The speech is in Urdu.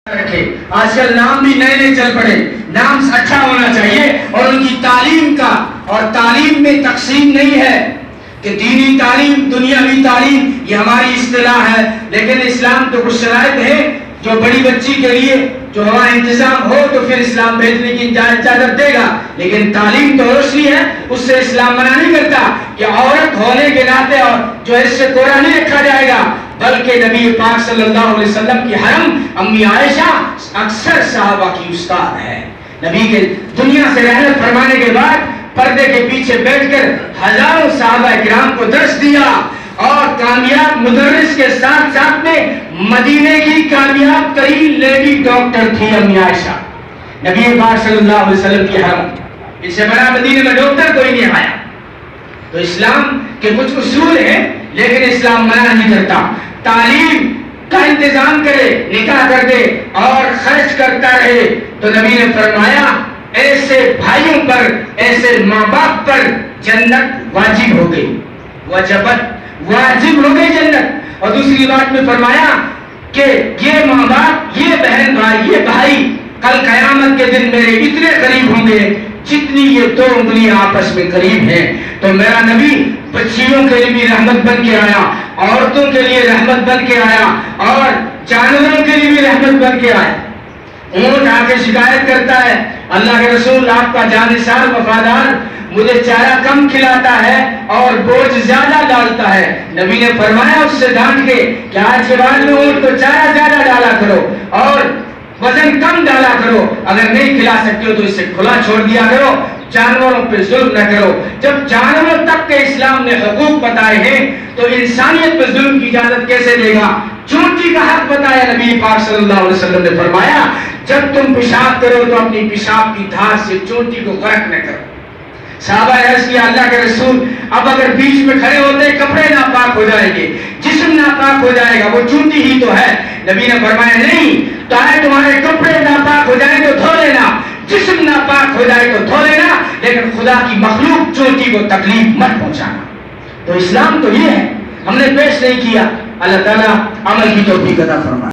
رکھے. آج کل نام بھی نئے نئے چل پڑے. نام اچھا ہونا چاہیے اور ان کی تعلیم کا، اور تعلیم میں تقسیم نہیں ہے کہ دینی تعلیم دنیاوی تعلیم، یہ ہماری اصطلاح ہے. لیکن اسلام تو کچھ شرائط ہے جو بڑی بچی کے لیے جو ہمارا انتظام ہو تو پھر اسلام بھیجنے کی اجازت دے گا. لیکن تعلیم تو روشنی ہے، اس سے اسلام منع نہیں کرتا کہ عورت ہونے کے ناطے اور جو ہے اس سے کوڑا نہیں رکھا جائے گا. بلکہ نبی پاک صلی اللہ علیہ وسلم کی حرم امی عائشہ اکثر صحابہ کی استاد ہے. نبی کے دنیا سے رحلت فرمانے کے بعد پردے کے پیچھے بیٹھ کر ہزاروں صحابہ کرام کو درس دیا، اور کامیاب مدرس کے ساتھ ساتھ میں مدینے کی کامیاب ترین لیڈی ڈاکٹر تھی امی عائشہ. نبی پاک صلی اللہ علیہ وسلم کی حرم، اس سے بڑا مدینے میں ڈاکٹر کوئی نہیں آیا. تو اسلام کے کچھ اصول ہیں لیکن اسلام منع نہیں کرتا. تعلیم کا انتظام کرے، نکاح کر دے اور خرچ کرتا رہے. تو نبی نے فرمایا ایسے بھائیوں پر، ایسے ماں باپ پر جنت واجب ہو گئی، واجب ہو گئی جنت. اور دوسری بات میں فرمایا کہ یہ ماں باپ، یہ بہن بھائی، یہ بھائی کل قیامت کے دن میرے اتنے قریب ہوں گے جتنی یہ دو انگلیاں آپس میں قریب ہیں. تو میرا نبی بچیوں کے لیے بھی رحمت بن کے آیا، عورتوں کے لیے رحمت بن کے آیا، اور جانوروں کے لیے بھی رحمت بن کے آیا. اونٹ آ کے شکایت کرتا ہے، اللہ کے رسول آپ کا جانثار وفادار مجھے چارہ کم کھلاتا ہے اور بوجھ زیادہ ڈالتا ہے. نبی نے فرمایا اس سے ڈانٹ کے کہ آج کے بعد میں اونٹ کو چارہ زیادہ ڈالا کرو اور وزن کم ڈالا کرو. اگر نہیں کھلا سکتے ہو تو اسے کھلا چھوڑ دیا کرو، جانوروں پہ ظلم نہ کرو. جب جانوروں تک کے اسلام نے حقوق بتائے ہیں تو انسانیت پہ ظلم کی اجازت کیسے دے گا؟ چونٹی کا حق بتایا نبی پاک صلی اللہ علیہ وسلم نے فرمایا جب تم پیشاب کرو تو اپنی پیشاب کی دھار سے چونٹی کو غرق نہ کرو. صحابہ عرض کیا اللہ کے رسول اب اگر بیچ میں کھڑے ہوتے کپڑے ناپاک ہو جائیں گے، جسم ناپاک ہو جائے گا، وہ چونٹی ہی تو ہے. نبی نے فرمایا نہیں، چاہے تمہارے کپڑے ناپاک ہو جائیں تو دھو لینا، جسم ناپاک ہو جائے تو دھو لینا، لیکن خدا کی مخلوق چونٹی کو تکلیف مت پہنچانا. تو اسلام تو یہ ہے، ہم نے پیش نہیں کیا. اللہ تعالیٰ عمل کی توفیق عطا فرمائے.